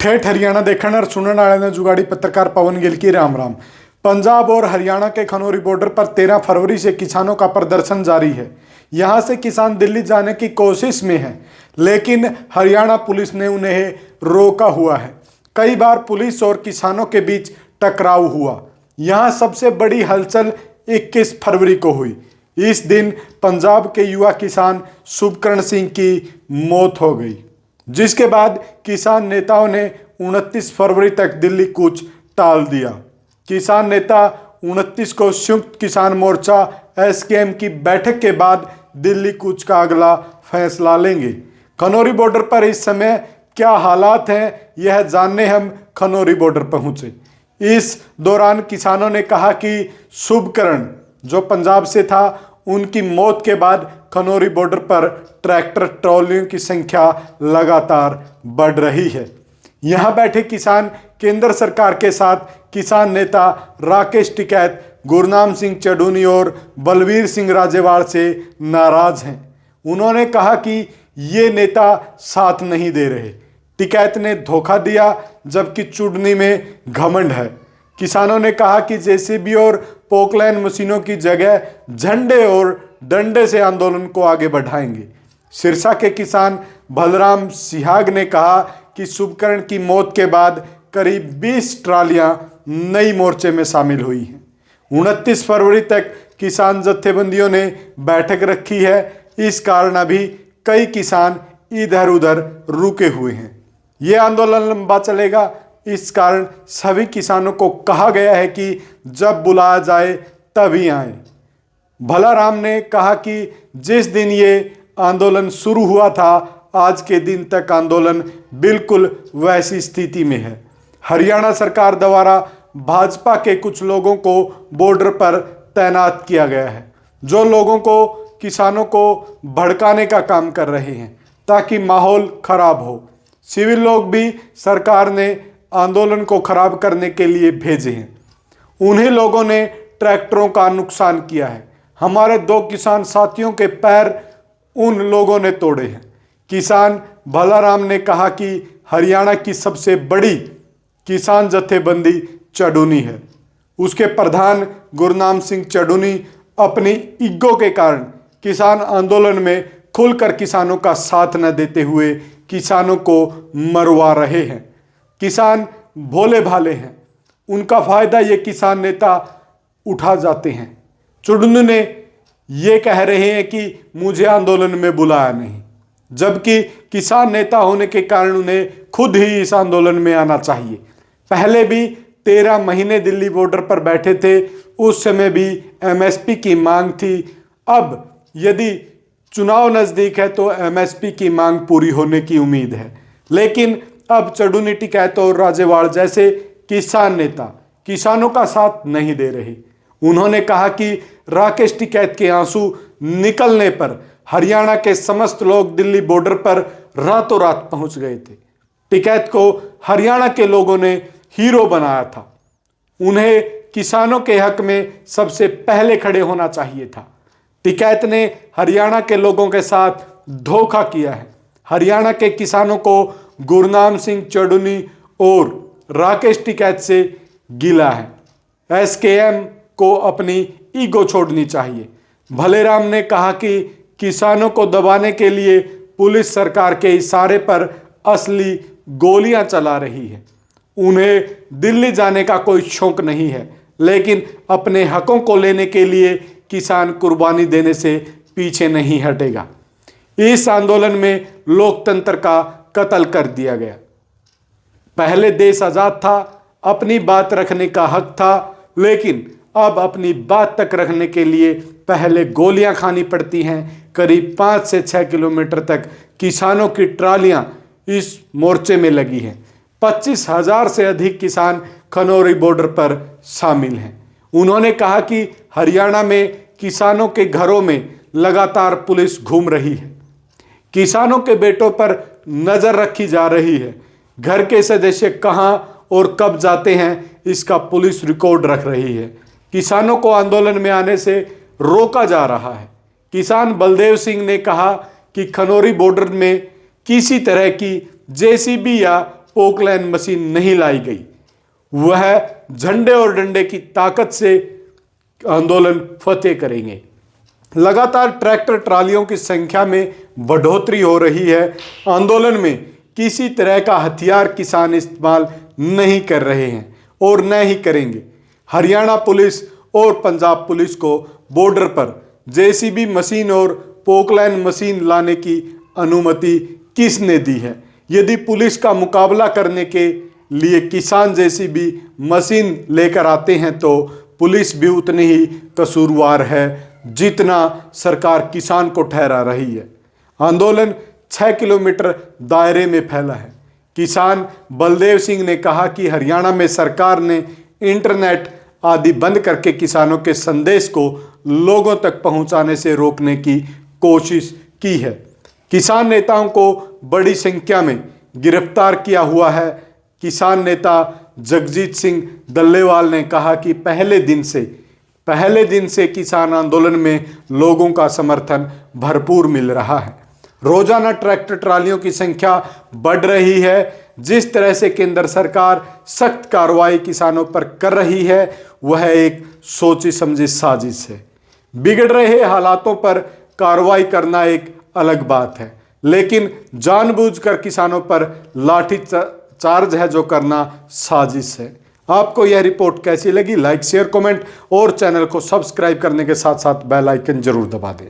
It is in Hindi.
ठेठ हरियाणा देखण और सुनने वाले ने जुगाड़ी पत्रकार पवन गिल की राम राम। पंजाब और हरियाणा के खनौरी बॉर्डर पर 13 फरवरी से किसानों का प्रदर्शन जारी है। यहां से किसान दिल्ली जाने की कोशिश में हैं, लेकिन हरियाणा पुलिस ने उन्हें रोका हुआ है। कई बार पुलिस और किसानों के बीच टकराव हुआ। यहां सबसे बड़ी हलचल 21 फरवरी को हुई। इस दिन पंजाब के युवा किसान शुभकरण सिंह की मौत हो गई, जिसके बाद किसान नेताओं ने 29 फरवरी तक दिल्ली कूच टाल दिया। किसान नेता 29 को संयुक्त किसान मोर्चा एसकेएम की बैठक के बाद दिल्ली कूच का अगला फैसला लेंगे। खनौरी बॉर्डर पर इस समय क्या हालात हैं, यह जानने हम खनौरी बॉर्डर पहुंचे। इस दौरान किसानों ने कहा कि शुभकरण जो पंजाब से था, उनकी मौत के बाद खनौरी बॉर्डर पर ट्रैक्टर ट्रॉलियों की संख्या लगातार बढ़ रही है। यहां बैठे किसान केंद्र सरकार के साथ किसान नेता राकेश टिकैत, गुरनाम सिंह चडूनी और बलवीर सिंह राजेवाल से नाराज हैं। उन्होंने कहा कि ये नेता साथ नहीं दे रहे। टिकैत ने धोखा दिया, जबकि चुडनी में घमंड है। किसानों ने कहा कि जेसीबी और पोकलैन मशीनों की जगह झंडे और डंडे से आंदोलन को आगे बढ़ाएंगे। सिरसा के किसान बलराम सिहाग ने कहा कि शुभकरण की मौत के बाद करीब 20 ट्रालियां नई मोर्चे में शामिल हुई हैं। 29 फरवरी तक किसान जत्थेबंदियों ने बैठक रखी है। इस कारण अभी कई किसान इधर उधर रुके हुए हैं। ये आंदोलन लंबा चलेगा। इस कारण सभी किसानों को कहा गया है कि जब बुलाया जाए तभी आए। भलाराम ने कहा कि जिस दिन ये आंदोलन शुरू हुआ था, आज के दिन तक आंदोलन बिल्कुल वैसी स्थिति में है। हरियाणा सरकार द्वारा भाजपा के कुछ लोगों को बॉर्डर पर तैनात किया गया है, जो लोगों को किसानों को भड़काने का काम कर रहे हैं ताकि माहौल खराब हो। सिविल लोग भी सरकार ने आंदोलन को खराब करने के लिए भेजे हैं। उन्हीं लोगों ने ट्रैक्टरों का नुकसान किया है। हमारे 2 किसान साथियों के पैर उन लोगों ने तोड़े हैं। किसान भलाराम ने कहा कि हरियाणा की सबसे बड़ी किसान जत्थेबंदी चडूनी है। उसके प्रधान गुरनाम सिंह चडूनी अपनी ईगो के कारण किसान आंदोलन में खुलकर किसानों का साथ न देते हुए किसानों को मरवा रहे हैं। किसान भोले भाले हैं, उनका फायदा ये किसान नेता उठा जाते हैं। चुडनी ने ये कह रहे हैं कि मुझे आंदोलन में बुलाया नहीं, जबकि किसान नेता होने के कारण उन्हें खुद ही इस आंदोलन में आना चाहिए। पहले भी 13 महीने दिल्ली बॉर्डर पर बैठे थे, उस समय भी एमएसपी की मांग थी। अब यदि चुनाव नजदीक है तो एमएसपी की मांग पूरी होने की उम्मीद है, लेकिन अब चडूनी, टिकैत और राजेवाल जैसे किसान नेता किसानों का साथ नहीं दे रहे। उन्होंने कहा कि राकेश टिकैत के आंसू निकलने पर हरियाणा के समस्त लोग दिल्ली बॉर्डर पर रातों रात पहुंच गए थे। टिकैत को हरियाणा के लोगों ने हीरो बनाया था। उन्हें किसानों के हक में सबसे पहले खड़े होना चाहिए था। टिकैत ने हरियाणा के लोगों के साथ धोखा किया है। हरियाणा के किसानों को गुरनाम सिंह चडूनी और राकेश टिकैत से गिला है। एसकेएम को अपनी ईगो छोड़नी चाहिए। भलेराम ने कहा कि किसानों को दबाने के लिए पुलिस सरकार के इशारे पर असली गोलियां चला रही है। उन्हें दिल्ली जाने का कोई शौक नहीं है, लेकिन अपने हकों को लेने के लिए किसान कुर्बानी देने से पीछे नहीं हटेगा। इस आंदोलन में लोकतंत्र का कत्ल कर दिया गया। पहले देश आजाद था, अपनी बात रखने का हक था, लेकिन अब अपनी बात तक रखने के लिए पहले गोलियां खानी पड़ती हैं। करीब 5 से 6 किलोमीटर तक किसानों की ट्रालियां इस मोर्चे में लगी हैं। 25,000 से अधिक किसान खनौरी बॉर्डर पर शामिल हैं। उन्होंने कहा कि हरियाणा में किसानों के घरों में लगातार पुलिस घूम रही है। किसानों के बेटों पर नजर रखी जा रही है। घर के सदस्य कहां और कब जाते हैं, इसका पुलिस रिकॉर्ड रख रही है। किसानों को आंदोलन में आने से रोका जा रहा है। किसान बलदेव सिंह ने कहा कि खनौरी बॉर्डर में किसी तरह की जेसीबी या पोकलैंड मशीन नहीं लाई गई। वह झंडे और डंडे की ताकत से आंदोलन फतेह करेंगे। लगातार ट्रैक्टर ट्रालियों की संख्या में बढ़ोतरी हो रही है। आंदोलन में किसी तरह का हथियार किसान इस्तेमाल नहीं कर रहे हैं और न ही करेंगे। हरियाणा पुलिस और पंजाब पुलिस को बॉर्डर पर जेसीबी मशीन और पोकलैंड मशीन लाने की अनुमति किसने दी है? यदि पुलिस का मुकाबला करने के लिए किसान जेसीबी मशीन लेकर आते हैं तो पुलिस भी उतनी ही कसूरवार है जितना सरकार किसान को ठहरा रही है। आंदोलन 6 किलोमीटर दायरे में फैला है। किसान बलदेव सिंह ने कहा कि हरियाणा में सरकार ने इंटरनेट आदि बंद करके किसानों के संदेश को लोगों तक पहुंचाने से रोकने की कोशिश की है। किसान नेताओं को बड़ी संख्या में गिरफ्तार किया हुआ है। किसान नेता जगजीत सिंह डल्लेवाल ने कहा कि पहले दिन से किसान आंदोलन में लोगों का समर्थन भरपूर मिल रहा है। रोजाना ट्रैक्टर ट्रालियों की संख्या बढ़ रही है। जिस तरह से केंद्र सरकार सख्त कार्रवाई किसानों पर कर रही है वह एक सोची समझी साजिश है। बिगड़ रहे हालातों पर कार्रवाई करना एक अलग बात है, लेकिन जानबूझकर किसानों पर लाठी चार्ज है जो करना साजिश है। आपको यह रिपोर्ट कैसी लगी? लाइक, शेयर, कमेंट और चैनल को सब्सक्राइब करने के साथ साथ बेल आइकन जरूर दबा दें।